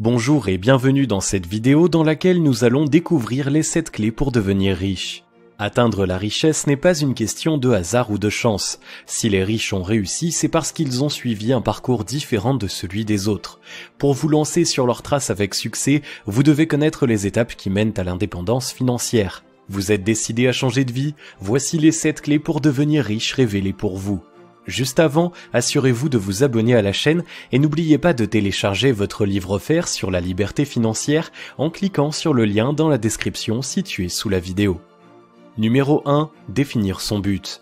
Bonjour et bienvenue dans cette vidéo dans laquelle nous allons découvrir les 7 clés pour devenir riche. Atteindre la richesse n'est pas une question de hasard ou de chance. Si les riches ont réussi, c'est parce qu'ils ont suivi un parcours différent de celui des autres. Pour vous lancer sur leur trace avec succès, vous devez connaître les étapes qui mènent à l'indépendance financière. Vous êtes décidé à changer de vie? Voici les 7 clés pour devenir riche révélées pour vous. Juste avant, assurez-vous de vous abonner à la chaîne et n'oubliez pas de télécharger votre livre offert sur la liberté financière en cliquant sur le lien dans la description située sous la vidéo. Numéro 1. Définir son but.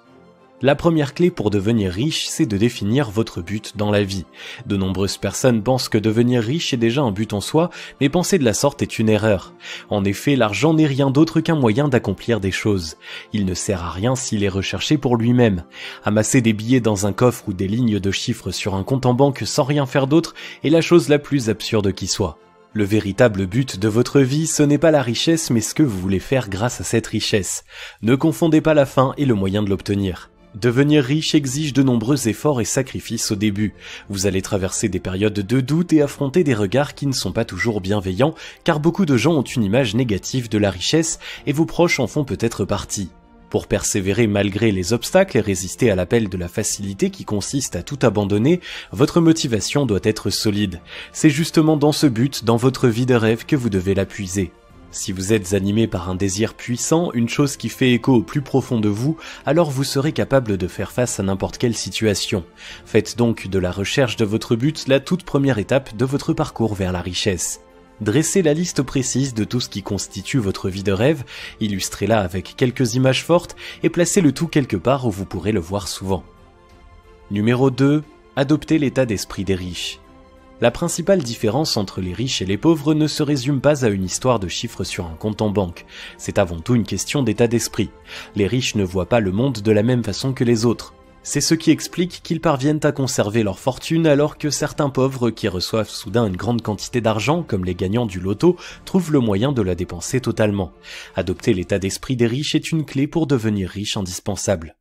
La première clé pour devenir riche, c'est de définir votre but dans la vie. De nombreuses personnes pensent que devenir riche est déjà un but en soi, mais penser de la sorte est une erreur. En effet, l'argent n'est rien d'autre qu'un moyen d'accomplir des choses. Il ne sert à rien s'il est recherché pour lui-même. Amasser des billets dans un coffre ou des lignes de chiffres sur un compte en banque sans rien faire d'autre est la chose la plus absurde qui soit. Le véritable but de votre vie, ce n'est pas la richesse, mais ce que vous voulez faire grâce à cette richesse. Ne confondez pas la fin et le moyen de l'obtenir. Devenir riche exige de nombreux efforts et sacrifices au début. Vous allez traverser des périodes de doute et affronter des regards qui ne sont pas toujours bienveillants, car beaucoup de gens ont une image négative de la richesse et vos proches en font peut-être partie. Pour persévérer malgré les obstacles et résister à l'appel de la facilité qui consiste à tout abandonner, votre motivation doit être solide. C'est justement dans ce but, dans votre vie de rêve, que vous devez la puiser. Si vous êtes animé par un désir puissant, une chose qui fait écho au plus profond de vous, alors vous serez capable de faire face à n'importe quelle situation. Faites donc de la recherche de votre but la toute première étape de votre parcours vers la richesse. Dressez la liste précise de tout ce qui constitue votre vie de rêve, illustrez-la avec quelques images fortes et placez le tout quelque part où vous pourrez le voir souvent. Numéro 2. Adoptez l'état d'esprit des riches. La principale différence entre les riches et les pauvres ne se résume pas à une histoire de chiffres sur un compte en banque. C'est avant tout une question d'état d'esprit. Les riches ne voient pas le monde de la même façon que les autres. C'est ce qui explique qu'ils parviennent à conserver leur fortune alors que certains pauvres qui reçoivent soudain une grande quantité d'argent, comme les gagnants du loto, trouvent le moyen de la dépenser totalement. Adopter l'état d'esprit des riches est une clé pour devenir riche indispensable.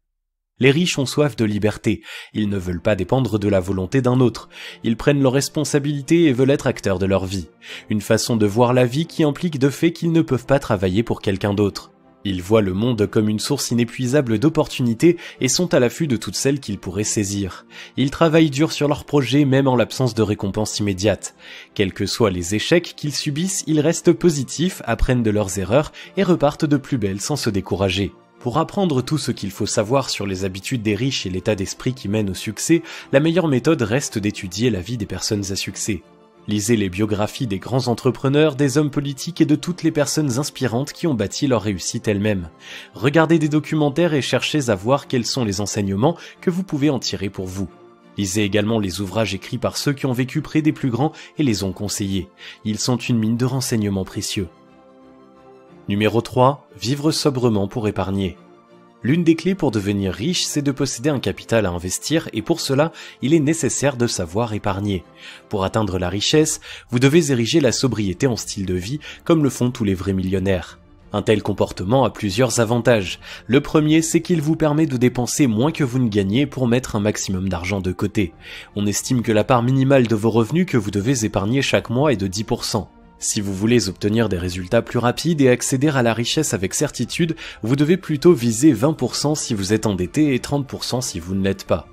Les riches ont soif de liberté, ils ne veulent pas dépendre de la volonté d'un autre, ils prennent leurs responsabilités et veulent être acteurs de leur vie. Une façon de voir la vie qui implique de fait qu'ils ne peuvent pas travailler pour quelqu'un d'autre. Ils voient le monde comme une source inépuisable d'opportunités et sont à l'affût de toutes celles qu'ils pourraient saisir. Ils travaillent dur sur leurs projets même en l'absence de récompense immédiate. Quels que soient les échecs qu'ils subissent, ils restent positifs, apprennent de leurs erreurs et repartent de plus belle sans se décourager. Pour apprendre tout ce qu'il faut savoir sur les habitudes des riches et l'état d'esprit qui mène au succès, la meilleure méthode reste d'étudier la vie des personnes à succès. Lisez les biographies des grands entrepreneurs, des hommes politiques et de toutes les personnes inspirantes qui ont bâti leur réussite elles-mêmes. Regardez des documentaires et cherchez à voir quels sont les enseignements que vous pouvez en tirer pour vous. Lisez également les ouvrages écrits par ceux qui ont vécu près des plus grands et les ont conseillés. Ils sont une mine de renseignements précieux. Numéro 3. Vivre sobrement pour épargner. L'une des clés pour devenir riche, c'est de posséder un capital à investir et pour cela, il est nécessaire de savoir épargner. Pour atteindre la richesse, vous devez ériger la sobriété en style de vie comme le font tous les vrais millionnaires. Un tel comportement a plusieurs avantages. Le premier, c'est qu'il vous permet de dépenser moins que vous ne gagnez pour mettre un maximum d'argent de côté. On estime que la part minimale de vos revenus que vous devez épargner chaque mois est de 10%. Si vous voulez obtenir des résultats plus rapides et accéder à la richesse avec certitude, vous devez plutôt viser 20% si vous êtes endetté et 30% si vous ne l'êtes pas.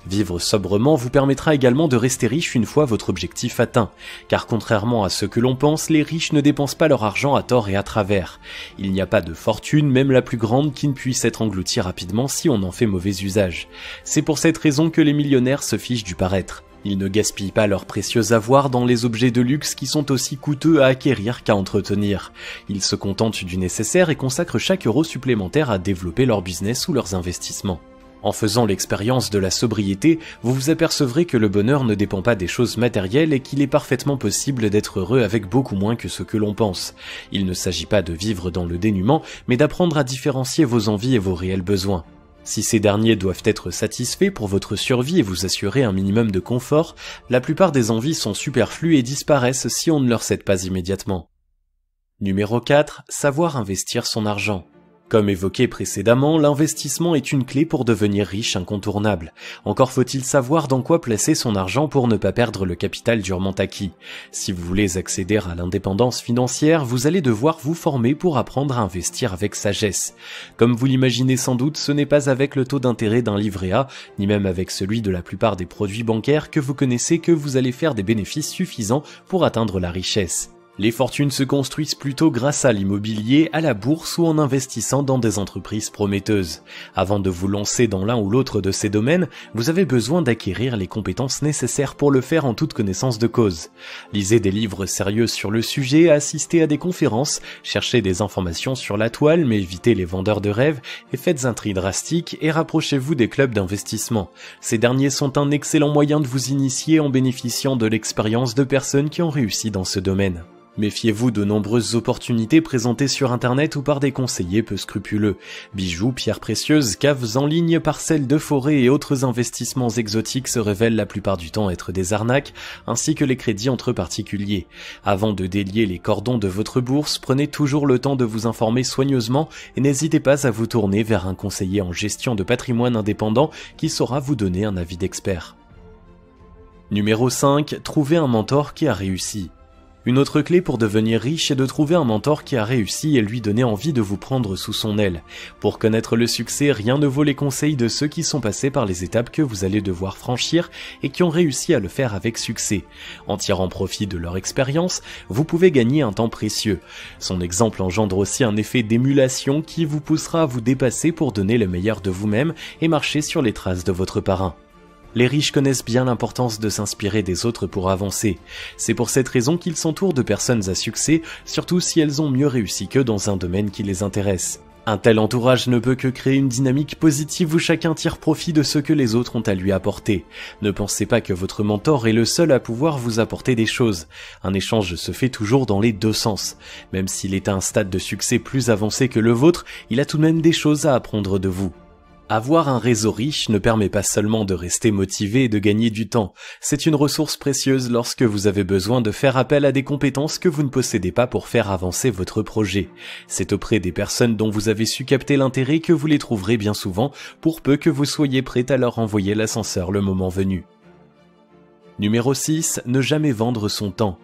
Vivre sobrement vous permettra également de rester riche une fois votre objectif atteint, car contrairement à ce que l'on pense, les riches ne dépensent pas leur argent à tort et à travers. Il n'y a pas de fortune, même la plus grande, qui ne puisse être engloutie rapidement si on en fait mauvais usage. C'est pour cette raison que les millionnaires se fichent du paraître. Ils ne gaspillent pas leur précieux avoir dans les objets de luxe qui sont aussi coûteux à acquérir qu'à entretenir. Ils se contentent du nécessaire et consacrent chaque euro supplémentaire à développer leur business ou leurs investissements. En faisant l'expérience de la sobriété, vous vous apercevrez que le bonheur ne dépend pas des choses matérielles et qu'il est parfaitement possible d'être heureux avec beaucoup moins que ce que l'on pense. Il ne s'agit pas de vivre dans le dénuement, mais d'apprendre à différencier vos envies et vos réels besoins. Si ces derniers doivent être satisfaits pour votre survie et vous assurer un minimum de confort, la plupart des envies sont superflues et disparaissent si on ne leur cède pas immédiatement. Numéro 4. Savoir investir son argent. Comme évoqué précédemment, l'investissement est une clé pour devenir riche incontournable. Encore faut-il savoir dans quoi placer son argent pour ne pas perdre le capital durement acquis. Si vous voulez accéder à l'indépendance financière, vous allez devoir vous former pour apprendre à investir avec sagesse. Comme vous l'imaginez sans doute, ce n'est pas avec le taux d'intérêt d'un livret A, ni même avec celui de la plupart des produits bancaires que vous connaissez que vous allez faire des bénéfices suffisants pour atteindre la richesse. Les fortunes se construisent plutôt grâce à l'immobilier, à la bourse ou en investissant dans des entreprises prometteuses. Avant de vous lancer dans l'un ou l'autre de ces domaines, vous avez besoin d'acquérir les compétences nécessaires pour le faire en toute connaissance de cause. Lisez des livres sérieux sur le sujet, assistez à des conférences, cherchez des informations sur la toile mais évitez les vendeurs de rêves et faites un tri drastique et rapprochez-vous des clubs d'investissement. Ces derniers sont un excellent moyen de vous initier en bénéficiant de l'expérience de personnes qui ont réussi dans ce domaine. Méfiez-vous de nombreuses opportunités présentées sur internet ou par des conseillers peu scrupuleux. Bijoux, pierres précieuses, caves en ligne, parcelles de forêt et autres investissements exotiques se révèlent la plupart du temps être des arnaques, ainsi que les crédits entre particuliers. Avant de délier les cordons de votre bourse, prenez toujours le temps de vous informer soigneusement et n'hésitez pas à vous tourner vers un conseiller en gestion de patrimoine indépendant qui saura vous donner un avis d'expert. Numéro 5. Trouvez un mentor qui a réussi. Une autre clé pour devenir riche est de trouver un mentor qui a réussi et lui donner envie de vous prendre sous son aile. Pour connaître le succès, rien ne vaut les conseils de ceux qui sont passés par les étapes que vous allez devoir franchir et qui ont réussi à le faire avec succès. En tirant profit de leur expérience, vous pouvez gagner un temps précieux. Son exemple engendre aussi un effet d'émulation qui vous poussera à vous dépasser pour donner le meilleur de vous-même et marcher sur les traces de votre parrain. Les riches connaissent bien l'importance de s'inspirer des autres pour avancer. C'est pour cette raison qu'ils s'entourent de personnes à succès, surtout si elles ont mieux réussi qu'eux dans un domaine qui les intéresse. Un tel entourage ne peut que créer une dynamique positive où chacun tire profit de ce que les autres ont à lui apporter. Ne pensez pas que votre mentor est le seul à pouvoir vous apporter des choses. Un échange se fait toujours dans les deux sens. Même s'il est à un stade de succès plus avancé que le vôtre, il a tout de même des choses à apprendre de vous. Avoir un réseau riche ne permet pas seulement de rester motivé et de gagner du temps, c'est une ressource précieuse lorsque vous avez besoin de faire appel à des compétences que vous ne possédez pas pour faire avancer votre projet. C'est auprès des personnes dont vous avez su capter l'intérêt que vous les trouverez bien souvent, pour peu que vous soyez prêt à leur envoyer l'ascenseur le moment venu. Numéro 6. Ne jamais vendre son temps.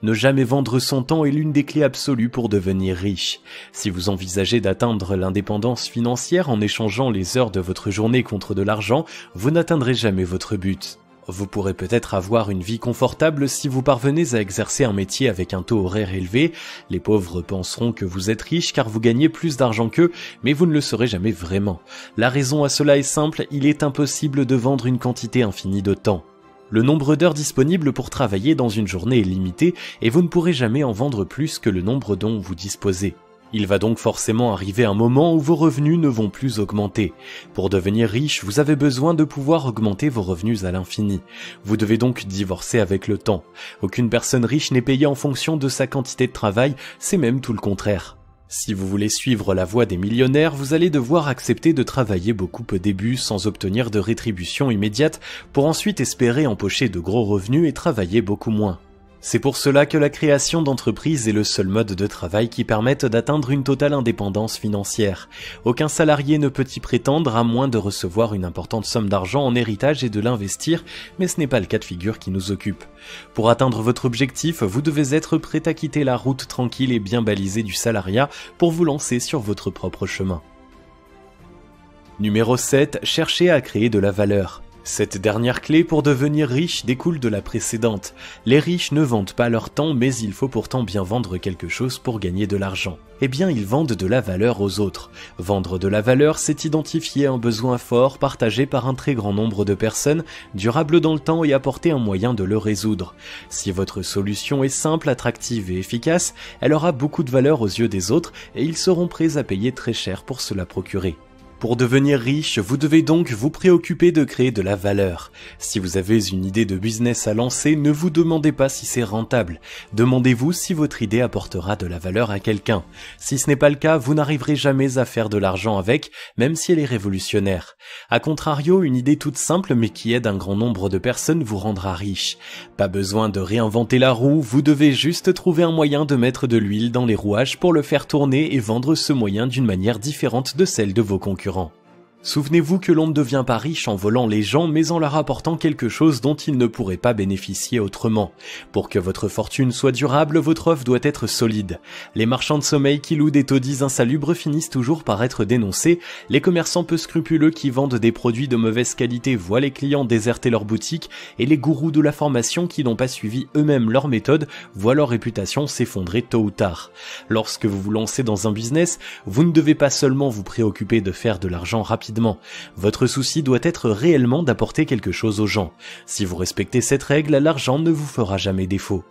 Ne jamais vendre son temps est l'une des clés absolues pour devenir riche. Si vous envisagez d'atteindre l'indépendance financière en échangeant les heures de votre journée contre de l'argent, vous n'atteindrez jamais votre but. Vous pourrez peut-être avoir une vie confortable si vous parvenez à exercer un métier avec un taux horaire élevé. Les pauvres penseront que vous êtes riche car vous gagnez plus d'argent qu'eux, mais vous ne le serez jamais vraiment. La raison à cela est simple, il est impossible de vendre une quantité infinie de temps. Le nombre d'heures disponibles pour travailler dans une journée est limité et vous ne pourrez jamais en vendre plus que le nombre dont vous disposez. Il va donc forcément arriver un moment où vos revenus ne vont plus augmenter. Pour devenir riche, vous avez besoin de pouvoir augmenter vos revenus à l'infini. Vous devez donc divorcer avec le temps. Aucune personne riche n'est payée en fonction de sa quantité de travail, c'est même tout le contraire. Si vous voulez suivre la voie des millionnaires, vous allez devoir accepter de travailler beaucoup au début sans obtenir de rétribution immédiate pour ensuite espérer empocher de gros revenus et travailler beaucoup moins. C'est pour cela que la création d'entreprises est le seul mode de travail qui permette d'atteindre une totale indépendance financière. Aucun salarié ne peut y prétendre à moins de recevoir une importante somme d'argent en héritage et de l'investir, mais ce n'est pas le cas de figure qui nous occupe. Pour atteindre votre objectif, vous devez être prêt à quitter la route tranquille et bien balisée du salariat pour vous lancer sur votre propre chemin. Numéro 7. Cherchez à créer de la valeur. Cette dernière clé pour devenir riche découle de la précédente. Les riches ne vendent pas leur temps, mais il faut pourtant bien vendre quelque chose pour gagner de l'argent. Eh bien, ils vendent de la valeur aux autres. Vendre de la valeur, c'est identifier un besoin fort partagé par un très grand nombre de personnes, durable dans le temps et apporter un moyen de le résoudre. Si votre solution est simple, attractive et efficace, elle aura beaucoup de valeur aux yeux des autres et ils seront prêts à payer très cher pour se la procurer. Pour devenir riche, vous devez donc vous préoccuper de créer de la valeur. Si vous avez une idée de business à lancer, ne vous demandez pas si c'est rentable. Demandez-vous si votre idée apportera de la valeur à quelqu'un. Si ce n'est pas le cas, vous n'arriverez jamais à faire de l'argent avec, même si elle est révolutionnaire. A contrario, une idée toute simple mais qui aide un grand nombre de personnes vous rendra riche. Pas besoin de réinventer la roue, vous devez juste trouver un moyen de mettre de l'huile dans les rouages pour le faire tourner et vendre ce moyen d'une manière différente de celle de vos concurrents. Souvenez-vous que l'on ne devient pas riche en volant les gens, mais en leur apportant quelque chose dont ils ne pourraient pas bénéficier autrement. Pour que votre fortune soit durable, votre offre doit être solide. Les marchands de sommeil qui louent des taudis insalubres finissent toujours par être dénoncés. Les commerçants peu scrupuleux qui vendent des produits de mauvaise qualité voient les clients déserter leur boutique, et les gourous de la formation qui n'ont pas suivi eux-mêmes leur méthode voient leur réputation s'effondrer tôt ou tard. Lorsque vous vous lancez dans un business, vous ne devez pas seulement vous préoccuper de faire de l'argent rapidement. Votre souci doit être réellement d'apporter quelque chose aux gens. Si vous respectez cette règle, l'argent ne vous fera jamais défaut.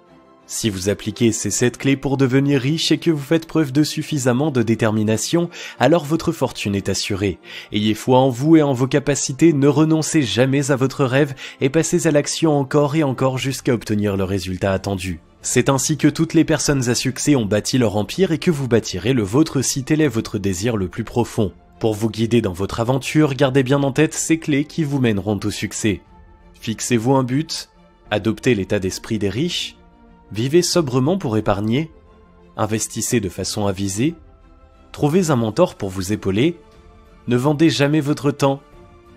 Si vous appliquez ces 7 clés pour devenir riche et que vous faites preuve de suffisamment de détermination, alors votre fortune est assurée. Ayez foi en vous et en vos capacités, ne renoncez jamais à votre rêve et passez à l'action encore et encore jusqu'à obtenir le résultat attendu. C'est ainsi que toutes les personnes à succès ont bâti leur empire et que vous bâtirez le vôtre si tel est votre désir le plus profond. Pour vous guider dans votre aventure, gardez bien en tête ces clés qui vous mèneront au succès. Fixez-vous un but, adoptez l'état d'esprit des riches, vivez sobrement pour épargner, investissez de façon avisée, trouvez un mentor pour vous épauler, ne vendez jamais votre temps,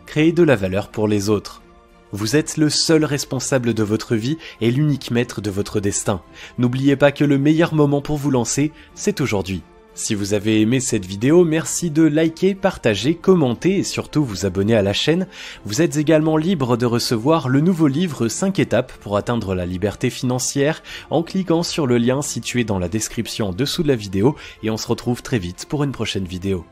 créez de la valeur pour les autres. Vous êtes le seul responsable de votre vie et l'unique maître de votre destin. N'oubliez pas que le meilleur moment pour vous lancer, c'est aujourd'hui. Si vous avez aimé cette vidéo, merci de liker, partager, commenter et surtout vous abonner à la chaîne. Vous êtes également libre de recevoir le nouveau livre 5 étapes pour atteindre la liberté financière en cliquant sur le lien situé dans la description en dessous de la vidéo et on se retrouve très vite pour une prochaine vidéo.